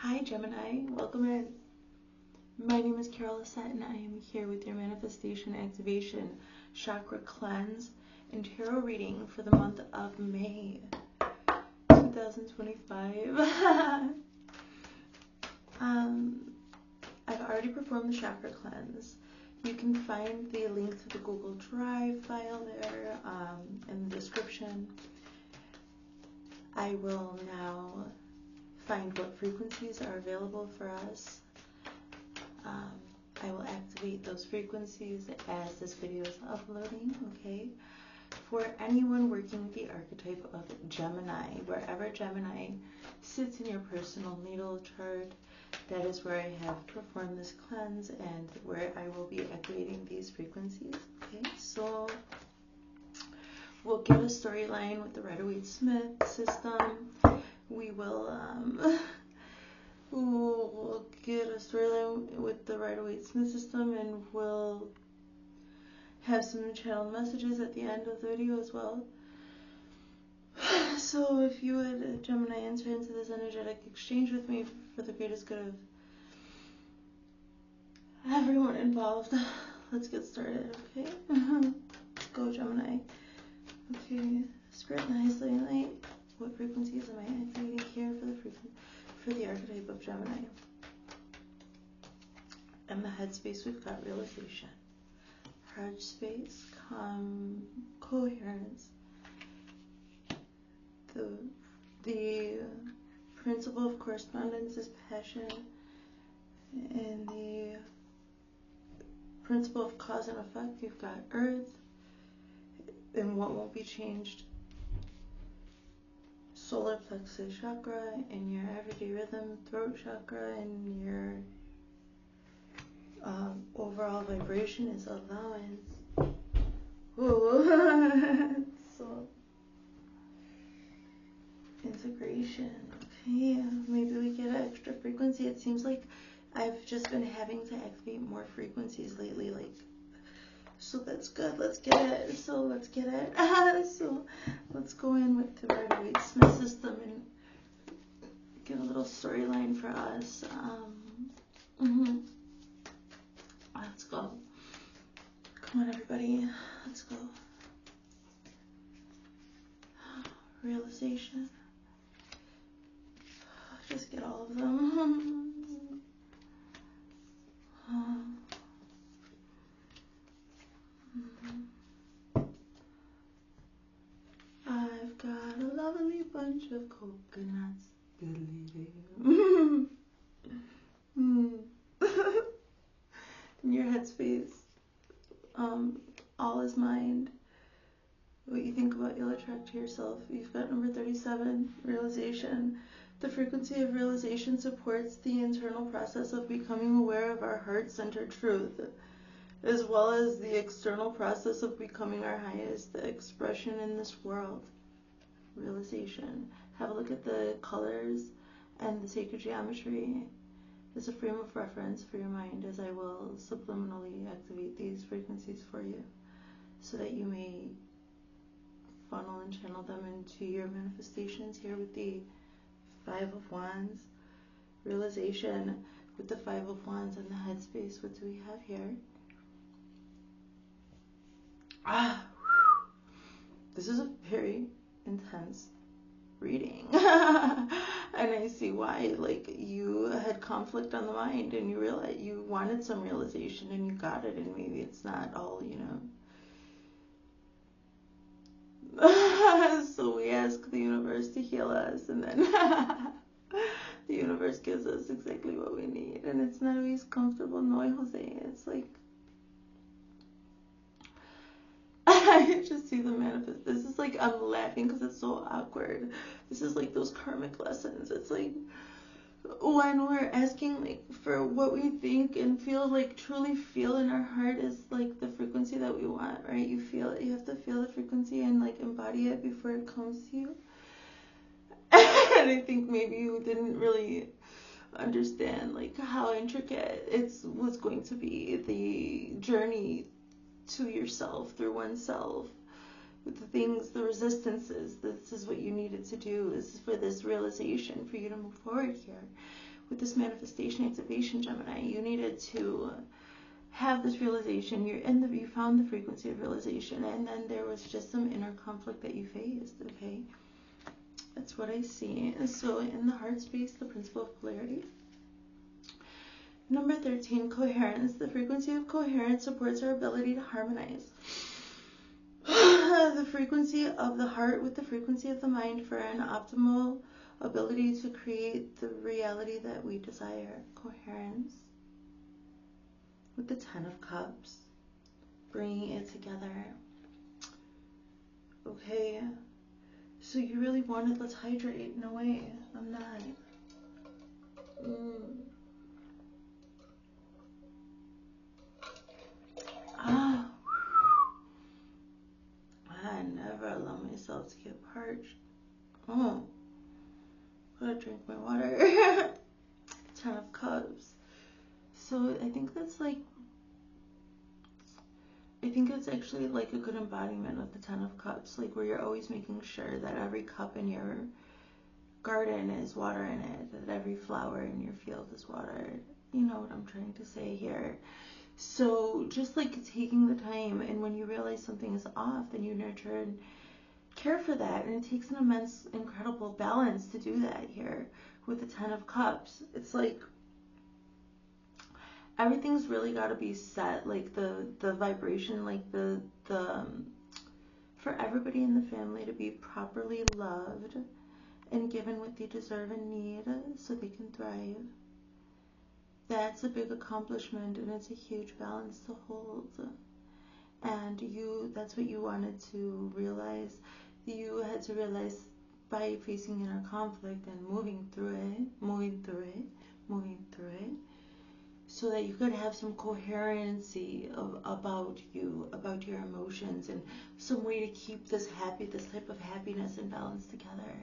Hi Gemini, welcome in. My name is Lissett and I am here with your manifestation activation chakra cleanse and tarot reading for the month of May 2025. I've already performed the chakra cleanse. You can find the link to the Google Drive file there in the description. I will now find what frequencies are available for us. I will activate those frequencies as this video is uploading, okay? For anyone working with the archetype of Gemini, wherever Gemini sits in your personal natal chart, that is where I have performed this cleanse and where I will be activating these frequencies, okay? So we'll get a storyline with the Rider-Waite-Smith system. We will we'll get a storyline with the Rider-Waite-Smith system, and we'll have some channeled messages at the end of the video as well. So if you would, Gemini, enter into this energetic exchange with me for the greatest good of everyone involved. Let's get started, okay? Let's go, Gemini. Okay, Spirit and Highest Living Light. What frequencies am I activating here for the archetype of Gemini? In the headspace, we've got realization. Heart space, coherence. The principle of correspondence is passion, and the principle of cause and effect, you've got earth, and what won't be changed, solar plexus chakra, and your everyday rhythm, throat chakra, and your overall vibration is allowance. Ooh. So integration. Okay, maybe we get an extra frequency. It seems like I've just been having to activate more frequencies lately, so that's good. Let's get it. So let's get it. So let's go in with the Rider-Waite-Smith system and get a little storyline for us. Let's go. Come on, everybody. Let's go. Realization. Just get all of them. I've got a lovely bunch of coconuts. In your headspace, all is mind. What you think about, you'll attract to yourself. You've got number 37, realization. The frequency of realization supports the internal process of becoming aware of our heart-centered truth, as well as the external process of becoming our highest expression in this world. Realization. Have a look at the colors and the sacred geometry as a frame of reference for your mind, as I will subliminally activate these frequencies for you, so that you may funnel and channel them into your manifestations here with the Five of Wands. Realization with the Five of Wands and the headspace. What do we have here? This is a very intense reading. And I see why. Like, you had conflict on the mind and you realized you wanted some realization and you got it, and maybe it's not all, So we ask the universe to heal us, and then the universe gives us exactly what we need, and it's not always comfortable. No, Jose, it's like I just see the manifest. This is like, I'm laughing because it's so awkward. This is like those karmic lessons. It's like when we're asking like for what we think and feel, like truly feel in our heart is like the frequency that we want, right? You have to feel the frequency and like embody it before it comes to you. And I think maybe you didn't really understand like how intricate it was going to be, the journey to yourself, through oneself, with the things, the resistances. This is what you needed to do. This is for this realization, for you to move forward here with this manifestation activation, Gemini, you needed to have this realization. You found the frequency of realization, and then there was just some inner conflict that you faced. Okay, that's what I see. So in the heart space, the principle of polarity. Number 13, coherence. The frequency of coherence supports our ability to harmonize the frequency of the heart with the frequency of the mind for an optimal ability to create the reality that we desire. Coherence with the 10 of Cups, bringing it together. Okay, so you really wanted, let's hydrate. No way, I'm not. I never allow myself to get parched. Oh, gotta drink my water. 10 of Cups. So I think it's actually like a good embodiment of the 10 of Cups, like where you're always making sure that every cup in your garden is water in it, that every flower in your field is watered. You know what I'm trying to say here. So just like taking the time, and when you realize something is off, then you nurture and care for that. And it takes an immense, incredible balance to do that here with the 10 of Cups. It's like everything's really got to be set, like the vibration, like the for everybody in the family to be properly loved and given what they deserve and need so they can thrive. That's a big accomplishment, and it's a huge balance to hold. And that's what you wanted to realize. You had to realize by facing inner conflict and moving through it, so that you could have some coherency about your emotions, and some way to keep this type of happiness and balance together.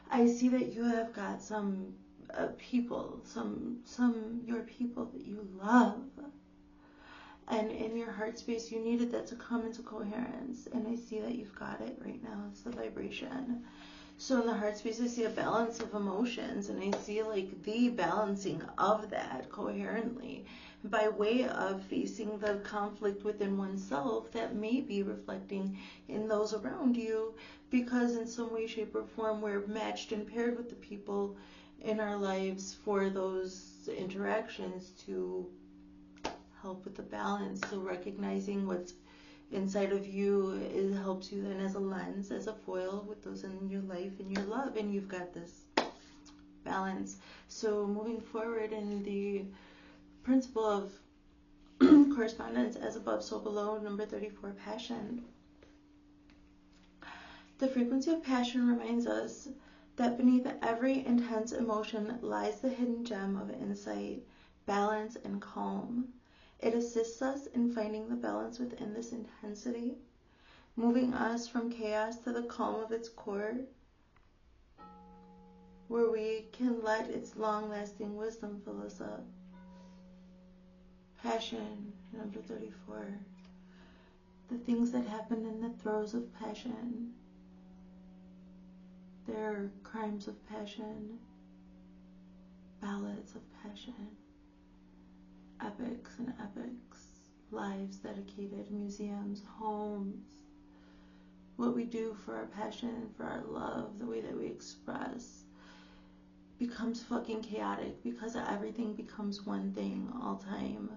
I see that you have got some people, your people that you love, and in your heart space you needed that to come into coherence, and I see that you've got it right now. It's the vibration. So in the heart space I see a balance of emotions, and I see like the balancing of that coherently by way of facing the conflict within oneself that may be reflecting in those around you, because in some way, shape, or form we're matched and paired with the people in our lives for those interactions to help with the balance. So recognizing what's inside of you, it helps you then as a lens, as a foil with those in your life and your love, and you've got this balance. So moving forward in the principle of correspondence, as above so below, number 34, passion. The frequency of passion reminds us that beneath every intense emotion lies the hidden gem of insight, balance, and calm. It assists us in finding the balance within this intensity, moving us from chaos to the calm of its core, where we can let its long-lasting wisdom fill us up. Passion, number 34. The things that happen in the throes of passion. There are crimes of passion, ballads of passion, epics and epics, lives dedicated, museums, homes. What we do for our passion, for our love, the way that we express becomes fucking chaotic, because everything becomes one thing all time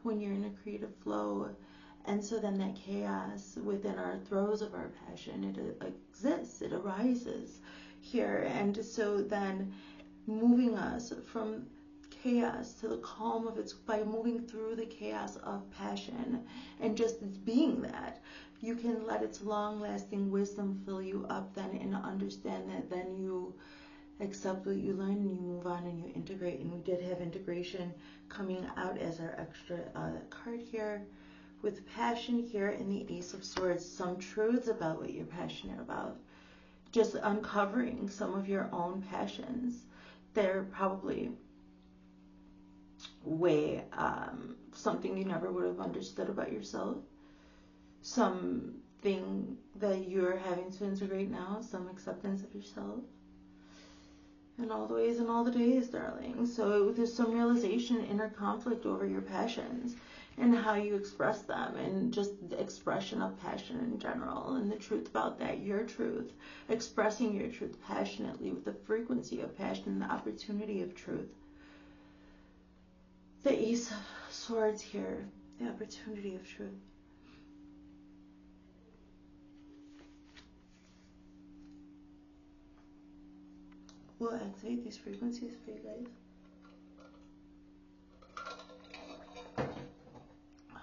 when you're in a creative flow. And so then that chaos within our throes of our passion, it exists, it arises here. And so then moving us from chaos to the calm of its, by moving through the chaos of passion and just being that, you can let its long-lasting wisdom fill you up then, and understand that then you accept what you learn and you move on and you integrate. And we did have integration coming out as our extra card here, with passion here in the Ace of Swords. Some truths about what you're passionate about, just uncovering some of your own passions. They're probably way something you never would have understood about yourself, something that you're having to integrate now, some acceptance of yourself. in all the ways and all the days, darling. So there's some realization, inner conflict over your passions and how you express them, and just the expression of passion in general, and the truth about that, your truth, expressing your truth passionately with the frequency of passion and the opportunity of truth. The Ace of Swords here, the opportunity of truth. We'll activate these frequencies for you guys.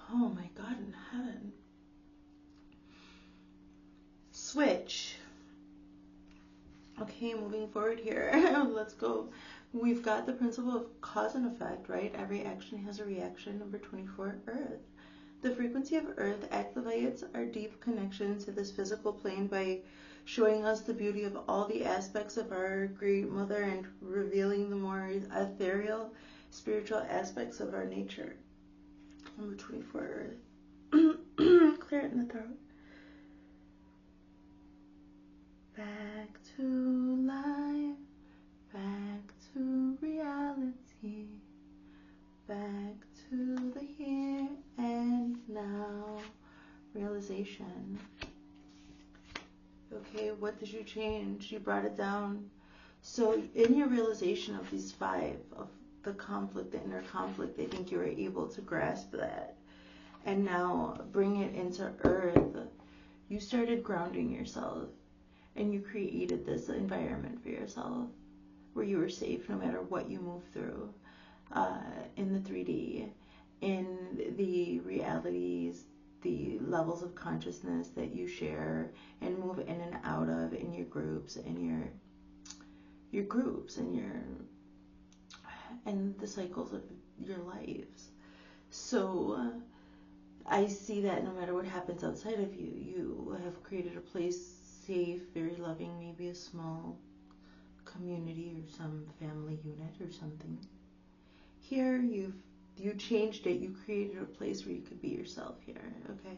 Oh my God in heaven. Switch. Okay, moving forward here. Let's go. We've got the principle of cause and effect, right? Every action has a reaction. Number 24, Earth. The frequency of Earth activates our deep connection to this physical plane by showing us the beauty of all the aspects of our Great Mother and revealing the more ethereal, spiritual aspects of our nature. Number 24, Earth. Clear it in the throat. Back to life, back to reality, back to the here and now. Realization. Okay, what did you change? You brought it down. So in your realization of these 5, of the conflict, the inner conflict, I think you were able to grasp that. And now bring it into Earth. You started grounding yourself, and you created this environment for yourself where you were safe no matter what you move through, in the 3D, in the realities, the levels of consciousness that you share and move in and out of in your groups and your groups and the cycles of your lives. So I see that no matter what happens outside of you, you have created a place safe, very loving, maybe a small community or some family unit or something. Here you changed it. You created a place where you could be yourself here, okay?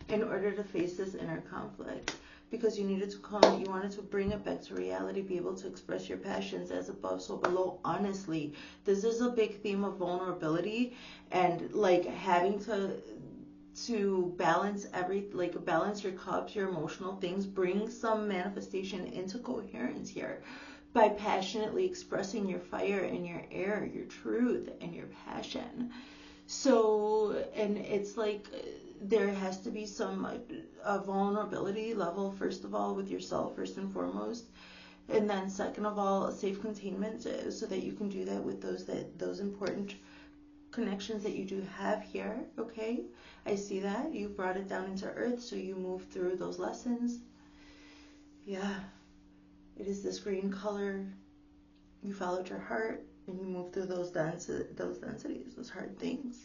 In order to face this inner conflict, because you needed to come, you wanted to bring it back to reality, be able to express your passions as above, so below. Honestly, this is a big theme of vulnerability and like having to balance balance your cups, your emotional things, bring some manifestation into coherence here by passionately expressing your fire and your air, your truth and your passion. So, and it's like there has to be some a vulnerability level, first of all, with yourself, first and foremost, and then second of all, a safe containment, so that you can do that with those important connections that you do have here, okay? I see that. You brought it down into Earth, so you move through those lessons. Yeah. It is this green color. You followed your heart, and you move through those densities, those hard things.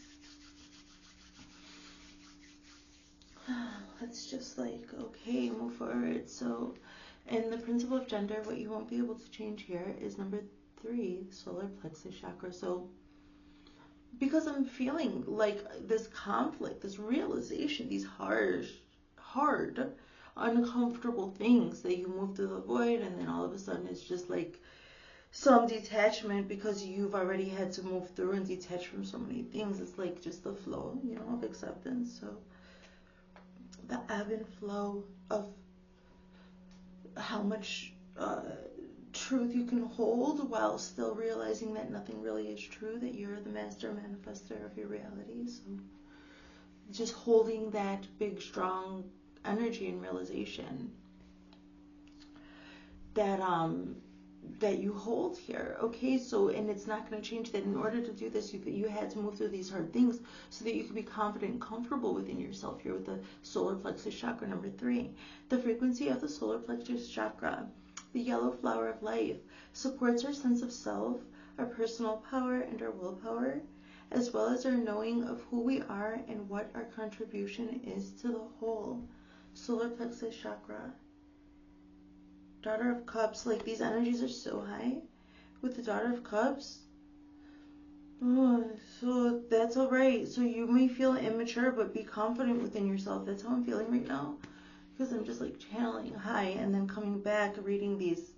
Let's just okay, move forward. So, in the principle of gender, what you won't be able to change here is number 3, solar plexus chakra. So, because I'm feeling like this conflict, this realization, these hard, uncomfortable things that you move through the void, and then all of a sudden it's just like some detachment because you've already had to move through and detach from so many things. It's like just the flow, of acceptance. So the ebb and flow of how much truth you can hold while still realizing that nothing really is true, that you're the master manifester of your reality. So just holding that big, strong energy and realization that you hold here, okay? So, and it's not going to change that. In order to do this, you had to move through these hard things so that you can be confident and comfortable within yourself here with the solar plexus chakra, number 3. The frequency of the solar plexus chakra, the yellow flower of life, supports our sense of self, our personal power, and our willpower, as well as our knowing of who we are and what our contribution is to the whole. Solar plexus chakra. Daughter of Cups, these energies are so high with the Daughter of Cups. Oh, so that's all right. So you may feel immature, but be confident within yourself. That's how I'm feeling right now, because I'm just channeling high and then coming back, reading these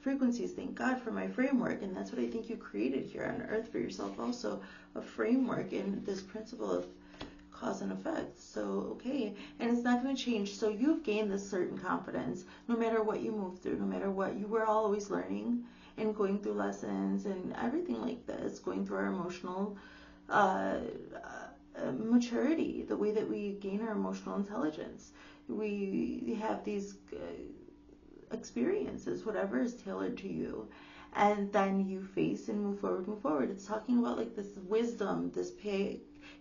frequencies. Thank God for my framework. And that's what I think you created here on earth for yourself also, a framework in this principle of cause and effect. So, okay, and it's not going to change. So you've gained this certain confidence no matter what you move through, no matter what. You were always learning and going through lessons and everything like this, going through our emotional maturity, the way that we gain our emotional intelligence. We have these experiences, whatever is tailored to you, and then you face and move forward. It's talking about like this wisdom, this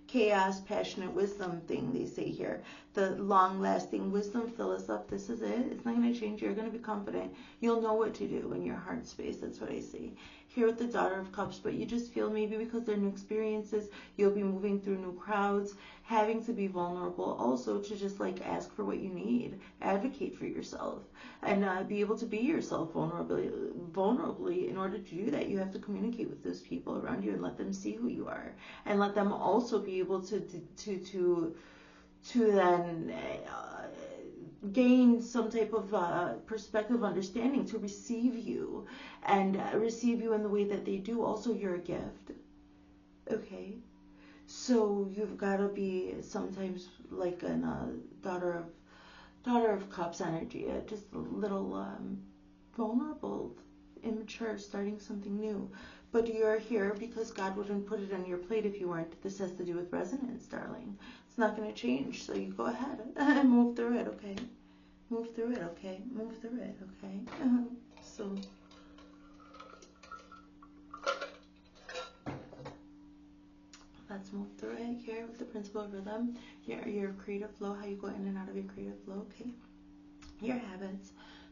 chaos, passionate wisdom thing they say here. The long-lasting wisdom, fill us up. This is it. It's not going to change. You're going to be confident. You'll know what to do in your heart space. That's what I see here with the Daughter of Cups. But you just feel maybe because they're new experiences, you'll be moving through new crowds, having to be vulnerable also to just like ask for what you need, advocate for yourself, and be able to be yourself vulnerably. In order to do that, you have to communicate with those people around you and let them see who you are, and let them also be able to then gain some type of perspective, understanding, to receive you, and receive you in the way that they do. Also, you're a gift. Okay, so you've got to be sometimes like a daughter of cups energy, just a little vulnerable, immature, starting something new. But you're here because God wouldn't put it on your plate if you weren't. This has to do with resonance, darling. It's not going to change, so you go ahead and move through it, okay? Move through it, okay? Move through it, okay? So let's move through it here with the principle of rhythm. Your creative flow, how you go in and out of your creative flow, okay? Your habits.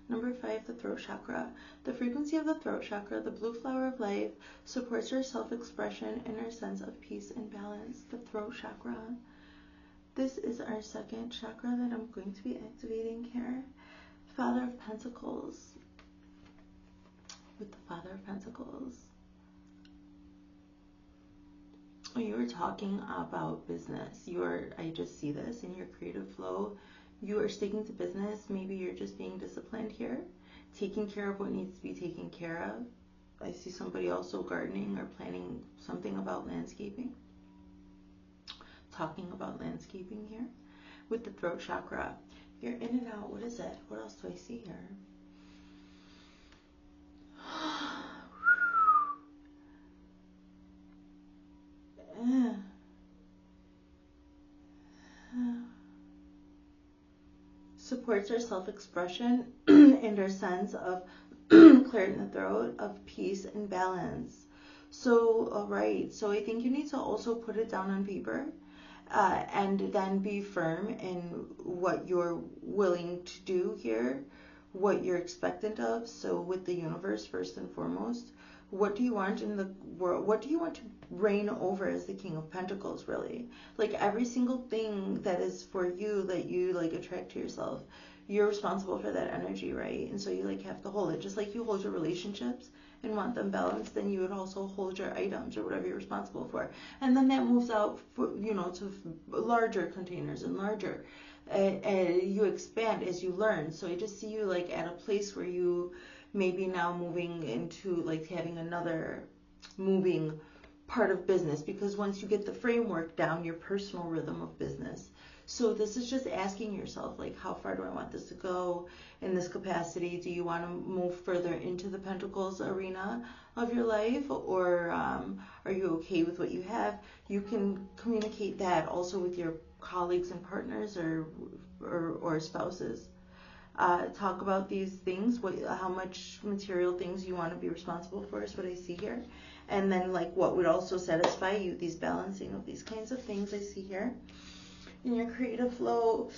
Number 5, the throat chakra. The frequency of the throat chakra, the blue flower of life, supports our self-expression and our sense of peace and balance. The throat chakra. This is our second chakra that I'm going to be activating here. Father of Pentacles. With the Father of Pentacles. You were talking about business. I just see this in your creative flow. You are sticking to business. Maybe you're just being disciplined here, taking care of what needs to be taken care of. I see somebody also gardening or planning something about landscaping. Talking about landscaping here. With the throat chakra. You're in and out. What is it? What else do I see here? Supports our self-expression and our sense of clarity in the throat, of peace and balance. So, alright, so I think you need to also put it down on paper, and then be firm in what you're willing to do here, what you're expectant of. So with the universe, first and foremost, what do you want in the world? What do you want to reign over as the King of Pentacles, really? Like every single thing that is for you, that you like attract to yourself, you're responsible for that energy, right? And so you like have to hold it. Just like you hold your relationships and want them balanced, then you would also hold your items or whatever you're responsible for. And then that moves out, for, to larger containers and larger. You expand as you learn. So I just see you like at a place where you maybe now moving into like having another moving part of business, because once you get the framework down, your personal rhythm of business. So this is just asking yourself, like, how far do I want this to go in this capacity? Do you want to move further into the Pentacles arena of your life, or are you okay with what you have? You can communicate that also with your colleagues and partners or spouses. Talk about these things, how much material things you want to be responsible for is what I see here. And then like what would also satisfy you, these balancing of these kinds of things I see here. In your creative flow,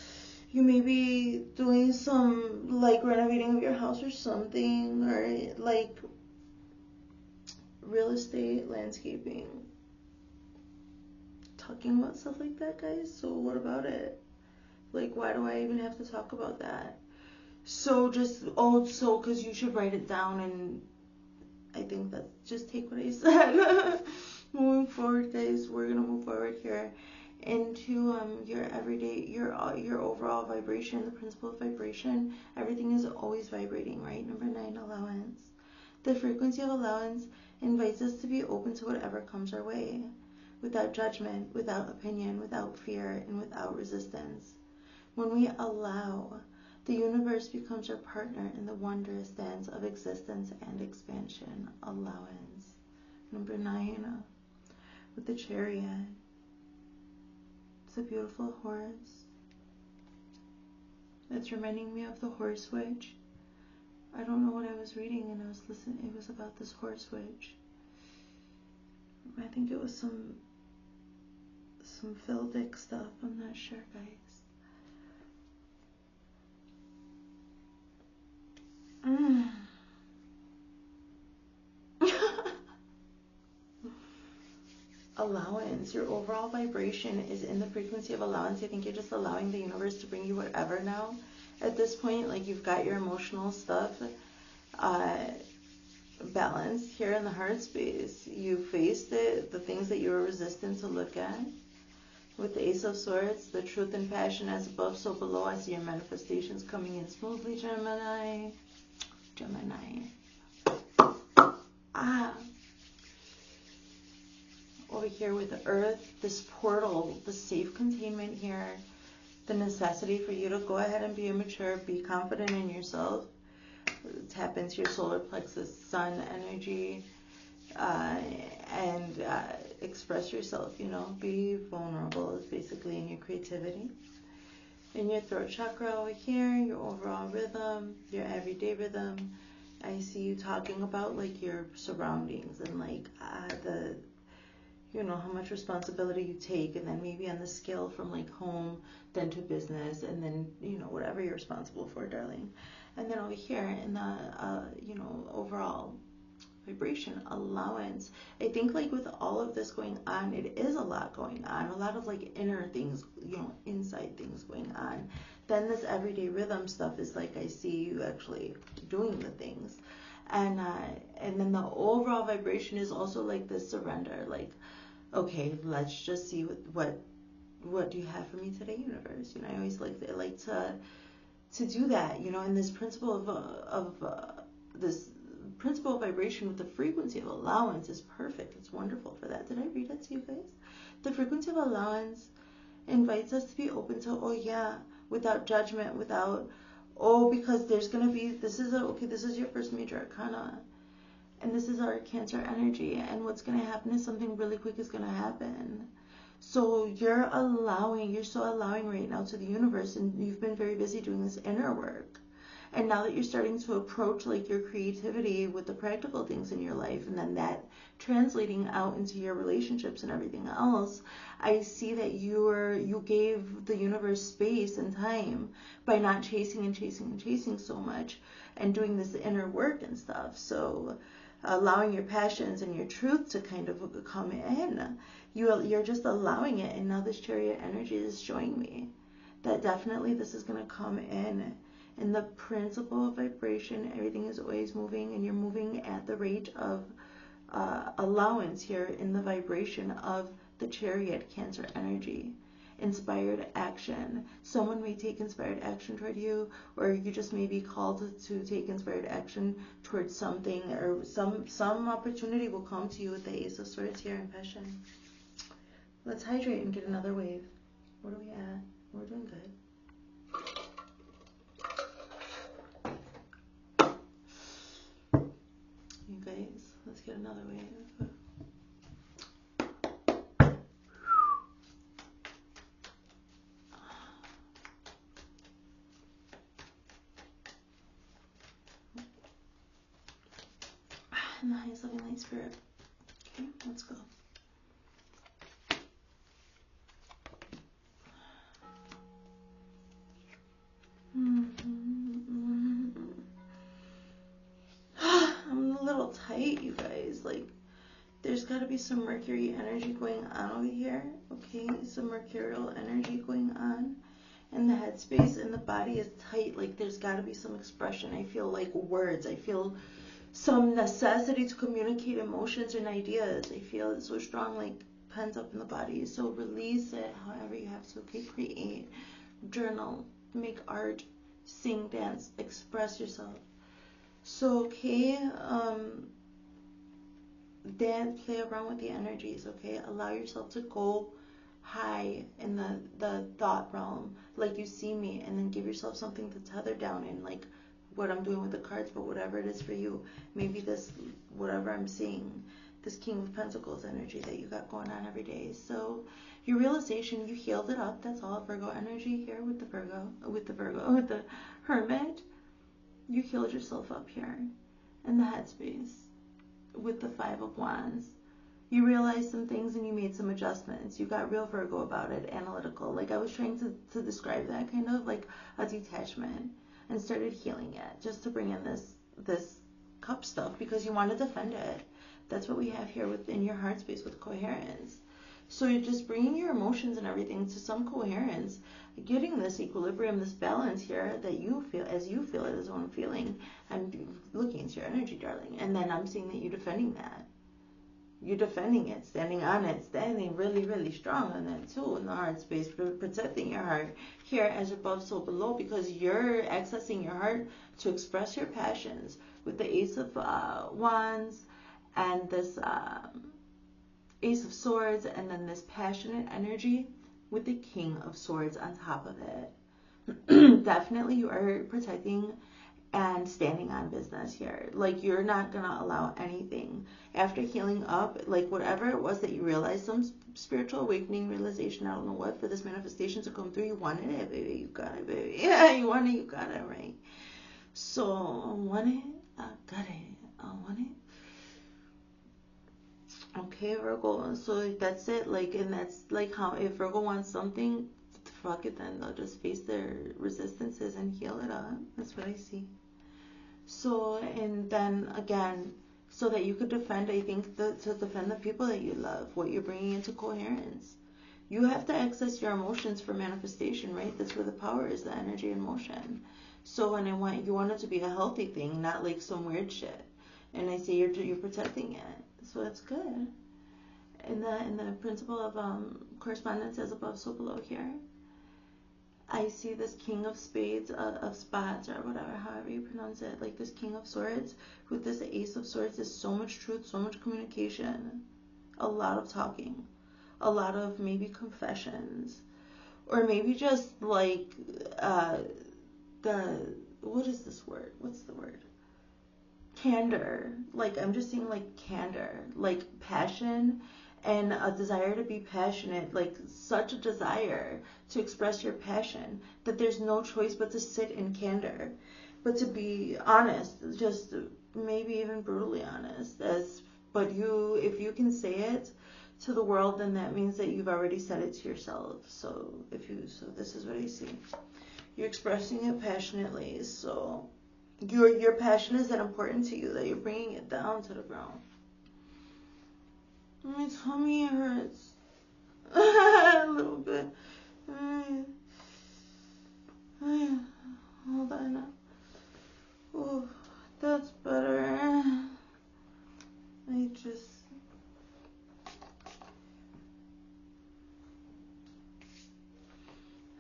you may be doing some like renovating of your house or something, or like real estate, landscaping. Talking about stuff like that, guys. So what about it? Like, why do I even have to talk about that? So because you should write it down, and I think that just take what I said. Moving forward, guys, we're gonna move forward here into your everyday, your overall vibration, the principle of vibration. Everything is always vibrating, right? Number 9, allowance. The frequency of allowance invites us to be open to whatever comes our way, without judgment, without opinion, without fear, and without resistance. When we allow, the universe becomes our partner in the wondrous dance of existence and expansion. Allowance. Number 9, with the Chariot. It's a beautiful horse. It's reminding me of the horse witch. I don't know what I was reading, and I was listening. It was about this horse witch. I think it was some Phildic stuff. I'm not sure, guys. Allowance. Your overall vibration is in the frequency of allowance. I think you're just allowing the universe to bring you whatever now. At this point, like, you've got your emotional stuff balanced here in the heart space. You faced it, the things that you were resistant to look at. With the Ace of Swords, the truth and passion as above, so below. I see your manifestations coming in smoothly, Gemini. Over here with the Earth, this portal, the safe containment here, the necessity for you to go ahead and be immature, be confident in yourself, tap into your solar plexus, sun energy, and express yourself, be vulnerable, basically, in your creativity. In your throat chakra over here, your overall rhythm, your everyday rhythm, I see you talking about, like, your surroundings and, like, how much responsibility you take, and then maybe on the scale from, like, home, then to business, and then, whatever you're responsible for, darling. And then over here in the, overall vibration, allowance. I think, like, with all of this going on, it is a lot going on, a lot of, like, inner things, inside things going on. Then this everyday rhythm stuff is, like, I see you actually doing the things. And then the overall vibration is also, like, this surrender, like, okay, let's just see what do you have for me today, universe? I always like to do that, and this principle of vibration with the frequency of allowance is perfect. It's wonderful for that. Did I read it to you guys? The frequency of allowance invites us to be open to, without judgment, because there's going to be, this is your first major arcana. And this is our Cancer energy. And what's going to happen is something really quick is going to happen. So you're so allowing right now to the universe. And you've been very busy doing this inner work. And now that you're starting to approach, like, your creativity with the practical things in your life, and then that translating out into your relationships and everything else, I see that you gave the universe space and time by not chasing so much and doing this inner work and stuff. So allowing your passions and your truth to kind of come in, you're just allowing it. And now this Chariot energy is showing me that definitely this is going to come in. In the principle of vibration, everything is always moving, and you're moving at the rate of allowance here in the vibration of the Chariot Cancer energy. Inspired action. Someone may take inspired action toward you, or you just may be called to take inspired action towards something, or some opportunity will come to you with the Ace of Swords here in passion. Let's hydrate and get another wave. What are we at? We're doing good. You guys, let's get another wave. And the highest loving light spirit. Okay, let's go. I'm a little tight, you guys. Like, there's got to be some Mercury energy going on over here. Okay, some mercurial energy going on. And the headspace and the body is tight. Like, there's got to be some expression. I feel like words. I feel some necessity to communicate emotions and ideas. I feel it so strong, like, pent up in the body. So release it however you have to. Okay, create, journal, make art, sing, dance, express yourself. So, okay, then play around with the energies, okay? Allow yourself to go high in the thought realm, like you see me, and then give yourself something to tether down in, like what I'm doing with the cards, but whatever it is for you. Maybe this, whatever I'm seeing, this King of Pentacles energy that you got going on every day. So your realization, you healed it up. That's all. Virgo energy here with the Hermit. You healed yourself up here in the headspace with the Five of Wands. You realized some things and you made some adjustments. You got real Virgo about it, analytical. Like I was trying to describe that, kind of like a detachment, and started healing it just to bring in this cup stuff because you want to defend it. That's what we have here within your heart space with coherence. So you're just bringing your emotions and everything to some coherence, getting this equilibrium, this balance here that you feel as you feel it as what I'm feeling. I'm looking into your energy, darling, and then I'm seeing that you're defending that. You're defending it, standing on it, standing really, really strong on that too in the heart space, protecting your heart here as above, so below, because you're accessing your heart to express your passions with the Ace of Wands and this Ace of Swords, and then this passionate energy with the King of Swords on top of it. Definitely you are protecting and standing on business here. Like you're not going to allow anything after healing up, like whatever it was that you realized, some spiritual awakening, realization, I don't know what, for this manifestation to come through. You wanted it, baby. You got it, baby. Yeah, you want it, you got it, right? So I want it, I got it, I want it. Okay, Virgo, so that's it, like, and that's like how if Virgo wants something, fuck it, then they'll just face their resistances and heal it up. That's what I see. So, and then again, so that you could defend, I think, to defend the people that you love, what you're bringing into coherence. You have to access your emotions for manifestation, right? That's where the power is, the energy and motion. So, and you want it to be a healthy thing, not like some weird shit. And I say you're protecting it. So it's good. In the principle of correspondence as above, so below here, I see this King of Spades, of Spots, or whatever, however you pronounce it, like this King of Swords with this Ace of Swords. There's so much truth, so much communication, a lot of talking, a lot of maybe confessions, or maybe just like what is this word? What's the word? Candor. Like I'm just seeing like candor, like passion and a desire to be passionate, like such a desire to express your passion that there's no choice but to sit in candor, but to be honest, just maybe even brutally honest. But if you can say it to the world, then that means that you've already said it to yourself. So this is what I see. You're expressing it passionately. So your passion is that important to you that you're bringing it down to the ground. My tummy hurts a little bit. Hold on. Oh, that's better. I just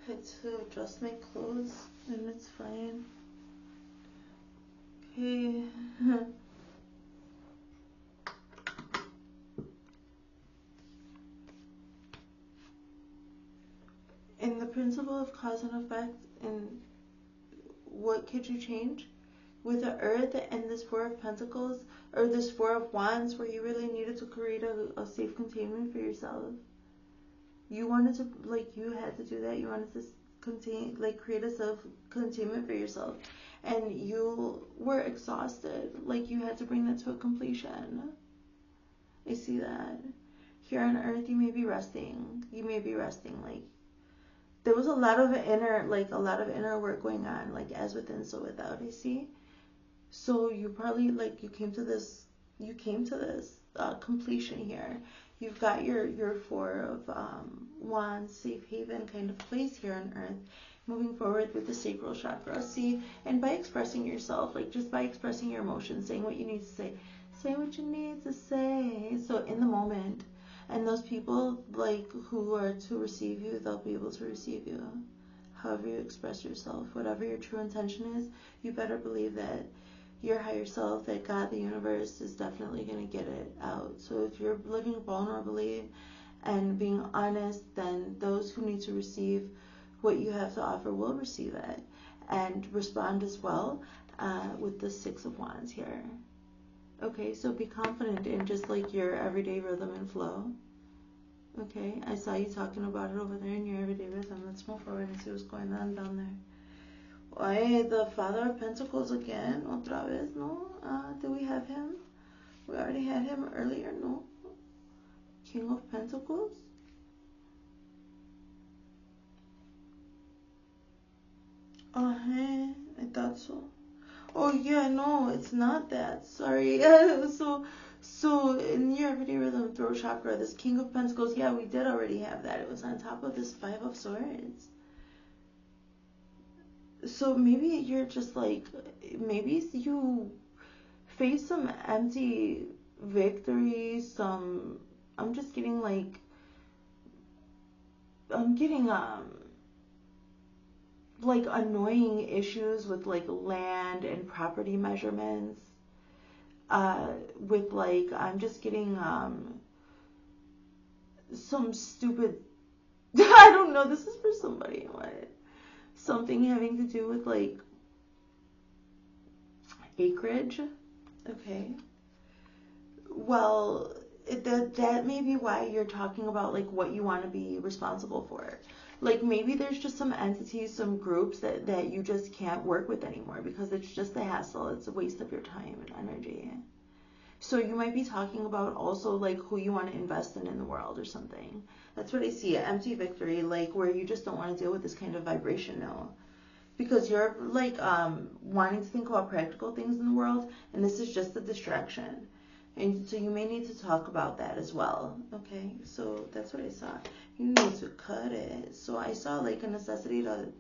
had to adjust my clothes, and it's fine. Okay. In the principle of cause and effect, and what could you change? With the Earth and this Four of Pentacles, or this Four of Wands, where you really needed to create a safe containment for yourself. You wanted to, like, you had to do that. You wanted to create a self-containment for yourself. And you were exhausted. Like, you had to bring that to a completion. I see that. Here on Earth, you may be resting. Like, there was a lot of inner work going on, like, as within, so without, I see. So you probably, like, you came to this completion here. You've got your Four of Wands, safe haven kind of place here on Earth, moving forward with the sacral chakra. See, and by expressing yourself, like just by expressing your emotions, saying what you need to say what you need to say. So in the moment, and those people like who are to receive you, they'll be able to receive you. However you express yourself, whatever your true intention is, you better believe that your higher self, that God, the universe, is definitely going to get it out. So if you're living vulnerably and being honest, then those who need to receive what you have to offer will receive it and respond as well with the Six of Wands here. Okay, so be confident in just like your everyday rhythm and flow. Okay, I saw you talking about it over there in your everyday rhythm. Let's move forward and see what's going on down there. Why, the Father of Pentacles again, otra vez, no? Did we have him? We already had him earlier, no? King of Pentacles? I thought so. Oh yeah, no, it's not that. Sorry. So in your everyday rhythm, throat chakra, this King of Pentacles, yeah, we did already have that. It was on top of this Five of Swords. So maybe you're just like, maybe you face some empty victory, I'm just getting like, I'm getting like annoying issues with like land and property measurements. With like, I'm just getting some stupid, I don't know, this is for somebody, what? Something having to do with like acreage. Okay. Well, that may be why you're talking about like what you want to be responsible for. Like maybe there's just some entities, some groups that you just can't work with anymore because it's just a hassle. It's a waste of your time and energy. So you might be talking about also like who you want to invest in the world or something. That's what I see, an empty victory, like where you just don't want to deal with this kind of vibration now. Because you're like wanting to think about practical things in the world, and this is just a distraction. And so you may need to talk about that as well. Okay, so that's what I saw. You need to cut it. So I saw like a necessity to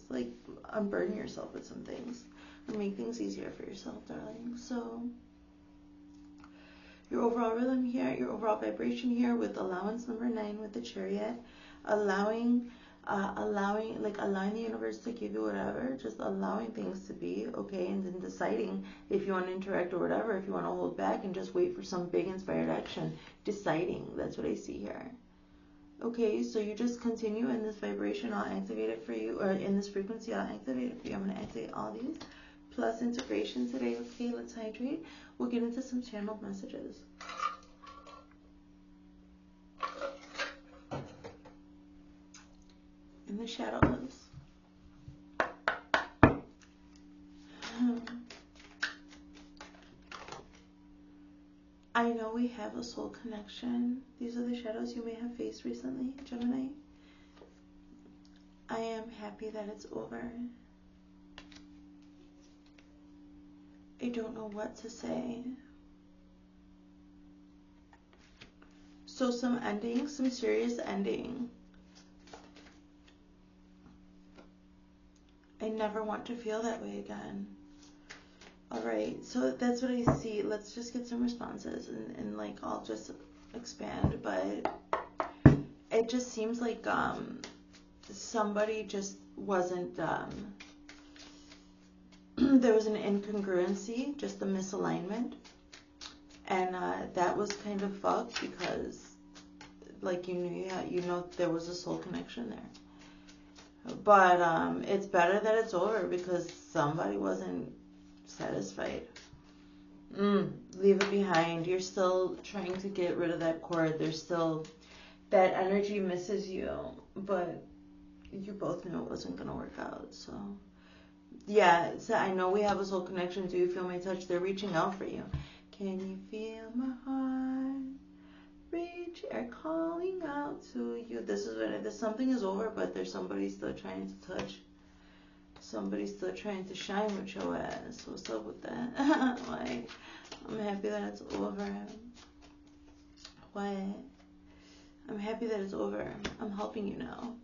like unburden yourself with some things or make things easier for yourself, darling. So your overall rhythm here, your overall vibration here with allowance number 9 with the Chariot, allowing the universe to give you whatever, just allowing things to be, okay, and then deciding if you want to interact or whatever, if you want to hold back and just wait for some big inspired action, deciding. That's what I see here. Okay, so you just continue in this vibration. I'll activate it for you, or in this frequency, I'll activate it for you. I'm going to activate all these, plus integration today. Okay, let's hydrate. We'll get into some channeled messages. In the shadows. I know we have a soul connection. These are the shadows you may have faced recently, Gemini. I am happy that it's over. I don't know what to say. So some ending, some serious ending. I never want to feel that way again. Alright, so that's what I see. Let's just get some responses and like I'll just expand, but it just seems like somebody just wasn't there was an incongruency, just a misalignment, and that was kind of fucked because like you know there was a soul connection there. But it's better that it's over because somebody wasn't satisfied. Leave it behind. You're still trying to get rid of that cord. There's still, that energy misses you, but you both knew it wasn't going to work out. So yeah, so I know we have a soul connection. Do you feel my touch? They're reaching out for you. Can you feel my heart are calling out to you? This is when something is over, but there's somebody still trying to touch. Somebody's still trying to shine with your ass. What's up with that? Like, I'm happy that it's over. What? I'm happy that it's over. I'm helping you now.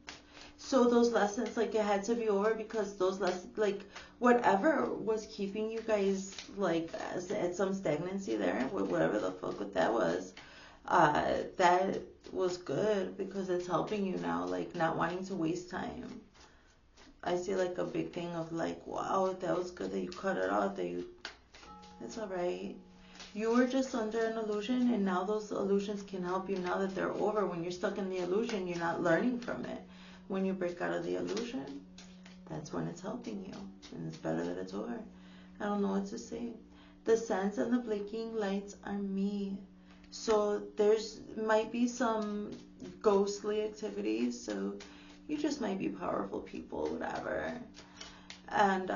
So those lessons, like, it had to be over because those lessons, like, whatever was keeping you guys, like, at some stagnancy there, whatever the fuck that was, that was good because it's helping you now, like, not wanting to waste time. I see like a big thing of like, wow, that was good that you cut it off, that you It's alright. You were just under an illusion, and now those illusions can help you now that they're over. When you're stuck in the illusion, you're not learning from it. When you break out of the illusion, that's when it's helping you. And it's better that it's over. I don't know what to say. The sense and the blinking lights are me. So there's might be some ghostly activities. So you just might be powerful people, whatever. And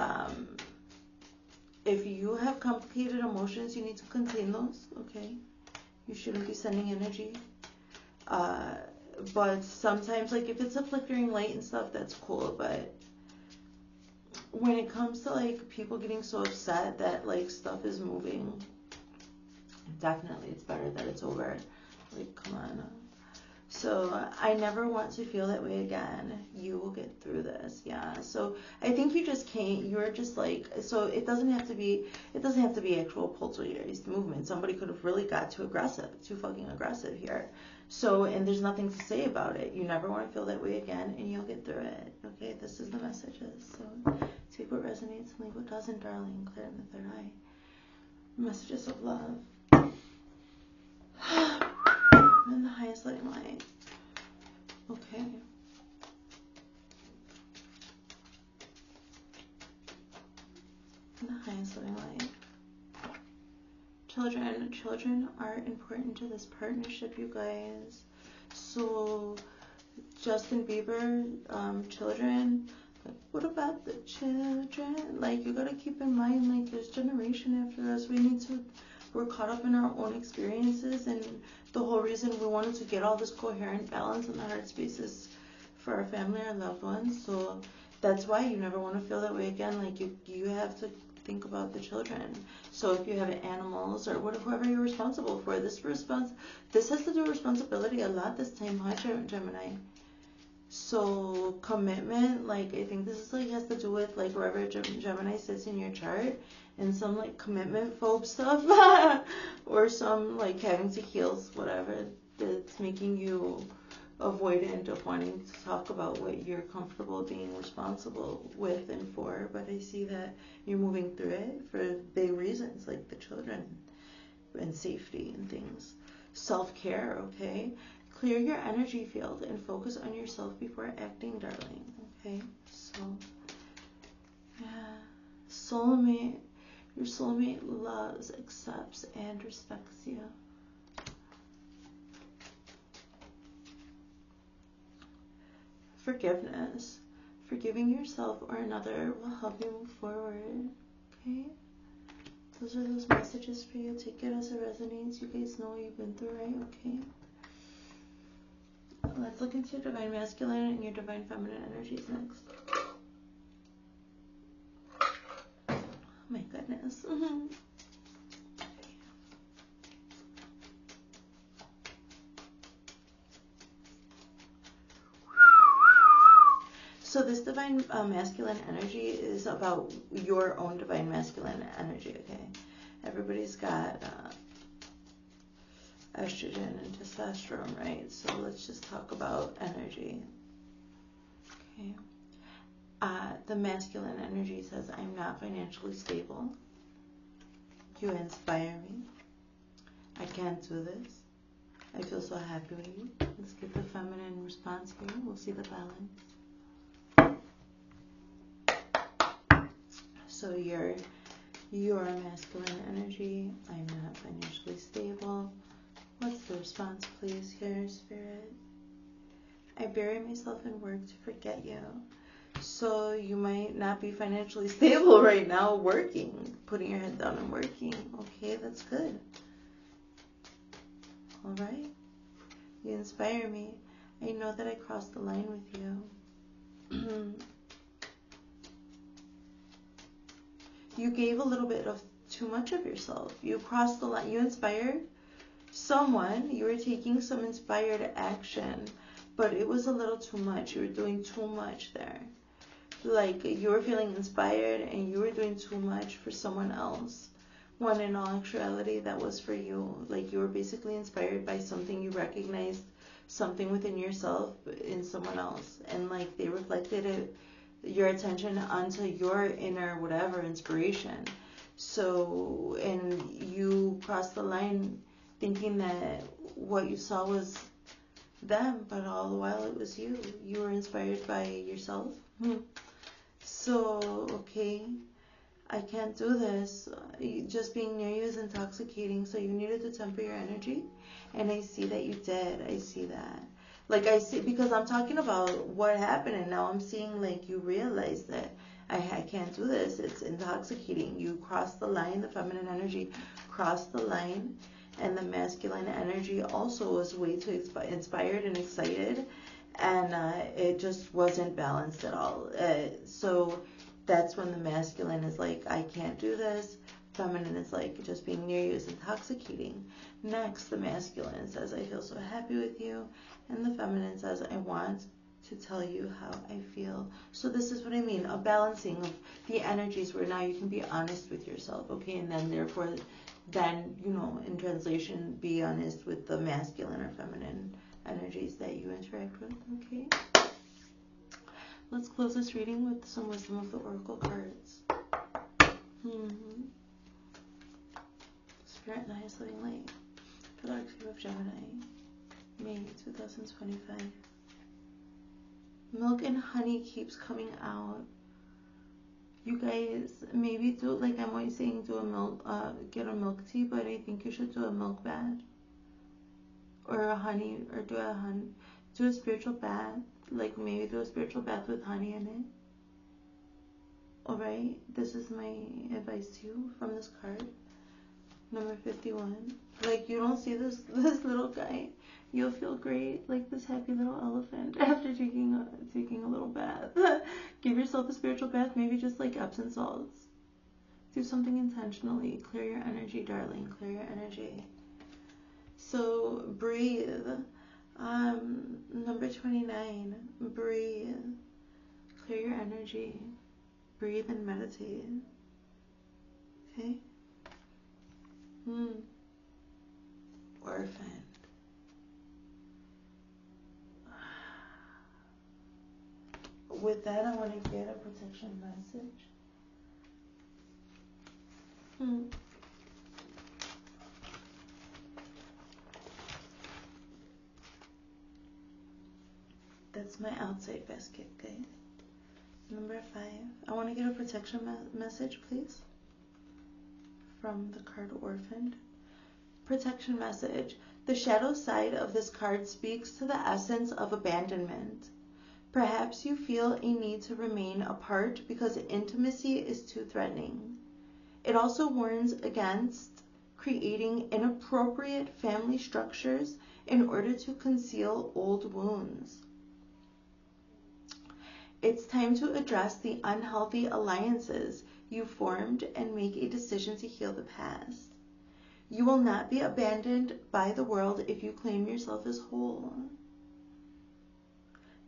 if you have complicated emotions, you need to contain those, okay? You shouldn't be sending energy. But sometimes, like, if it's a flickering light and stuff, that's cool. But when it comes to, like, people getting so upset that, like, stuff is moving, definitely it's better that it's over. Like, come on. So I never want to feel that way again. You will get through this. Yeah. So I think you just can't. You're just like, so it doesn't have to be actual poltergeist movement. Somebody could have really got too fucking aggressive here. So, and there's nothing to say about it. You never want to feel that way again, and you'll get through it. Okay. This is the messages. So take what resonates and leave what doesn't, darling. Clear in the third eye. Messages of love. In the highest light light. Okay. In the highest light light. Children are important to this partnership, you guys. So Justin Bieber, children. Like, what about the children? Like, you gotta keep in mind, like, there's generation after us. We're caught up in our own experiences, and the whole reason we wanted to get all this coherent balance in the heart spaces for our family, our loved ones. So that's why you never want to feel that way again. Like, you have to think about the children. So if you have animals or whoever you're responsible for, this has to do with responsibility a lot this time, huh, Gemini? So commitment, like, I think this is like has to do with like wherever Gemini sits in your chart, and some like commitment phobe stuff or some like having to heal whatever that's making you avoidant of wanting to talk about what you're comfortable being responsible with and for. But I see that you're moving through it for big reasons, like the children and safety and things. Self-care, okay? Clear your energy field and focus on yourself before acting, darling. Okay, so yeah, soulmate. Your soulmate loves, accepts, and respects you. Forgiveness. Forgiving yourself or another will help you move forward. Okay? Those are those messages for you. Take it as it resonates. You guys know what you've been through, right? Okay? Let's look into your divine masculine and your divine feminine energies next. Oh my goodness. So this divine masculine energy is about your own divine masculine energy, okay? Everybody's got estrogen and testosterone, right? So let's just talk about energy. Okay. The masculine energy says, I'm not financially stable. You inspire me. I can't do this. I feel so happy with you. Let's get the feminine response here. We'll see the balance. So your masculine energy, I'm not financially stable. What's the response, please, here, Spirit? I bury myself in work to forget you. So you might not be financially stable right now working, putting your head down and working. Okay, that's good. All right. You inspire me. I know that I crossed the line with you. You gave a little bit of too much of yourself. You crossed the line. You inspired someone. You were taking some inspired action, but it was a little too much. You were doing too much there. Like, you were feeling inspired and you were doing too much for someone else, when in all actuality that was for you. Like, you were basically inspired by something, you recognized something within yourself in someone else, and like they reflected your attention onto your inner whatever inspiration. So, and you crossed the line thinking that what you saw was them, but all the while it was you. You were inspired by yourself. So, okay, I can't do this. Just being near you is intoxicating, so you needed to temper your energy. And I see that you did. I see that. Like, I see, because I'm talking about what happened, and now I'm seeing, like, you realize that I can't do this. It's intoxicating. You crossed the line. The feminine energy crossed the line, and the masculine energy also was way too inspired and excited, and it just wasn't balanced at all. So that's when the masculine is like, I can't do this. Feminine is like, just being near you is intoxicating. Next, the masculine says, I feel so happy with you. And the feminine says, I want to tell you how I feel. So this is what I mean, a balancing of the energies where now you can be honest with yourself, okay? And then therefore, then, you know, in translation, be honest with the masculine or feminine energies that you interact with, okay? Let's close this reading with some wisdom of the oracle cards. Spirit and highest living light for the archetype of Gemini, May 2025. Milk and honey keeps coming out. You guys, maybe do, like I'm always saying, do a milk, get a milk tea, but I think you should do a milk bath. Or a honey, or do a spiritual bath. Like maybe do a spiritual bath with honey in it. Alright, this is my advice to you from this card. Number 51. Like, you don't see this little guy, you'll feel great, like this happy little elephant after taking a little bath. Give yourself a spiritual bath, maybe just like Epsom salts. Do something intentionally. Clear your energy, darling. Clear your energy. So breathe. Number 29. Breathe. Clear your energy. Breathe and meditate. Okay? Orphan. With that, I want to get a protection message. That's my outside basket, guys. Number 5. I want to get a protection message, please. From the card Orphaned. Protection message. The shadow side of this card speaks to the essence of abandonment. Perhaps you feel a need to remain apart because intimacy is too threatening. It also warns against creating inappropriate family structures in order to conceal old wounds. It's time to address the unhealthy alliances you formed and make a decision to heal the past. You will not be abandoned by the world if you claim yourself as whole.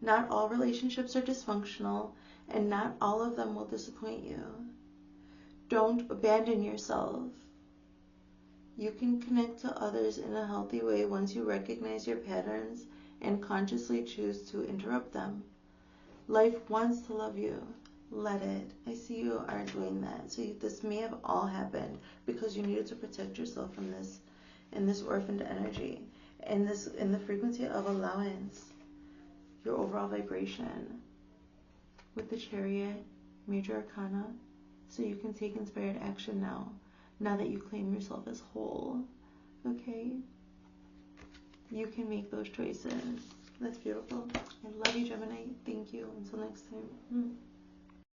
Not all relationships are dysfunctional, and not all of them will disappoint you. Don't abandon yourself. You can connect to others in a healthy way once you recognize your patterns and consciously choose to interrupt them. Life wants to love you. Let it. I see you are doing that. So this may have all happened because you needed to protect yourself from this, in this orphaned energy, in the frequency of allowance, your overall vibration, with the Chariot, Major Arcana, so you can take inspired action now that you claim yourself as whole. Okay? You can make those choices. That's beautiful. I love you, Gemini. Thank you. Until next time.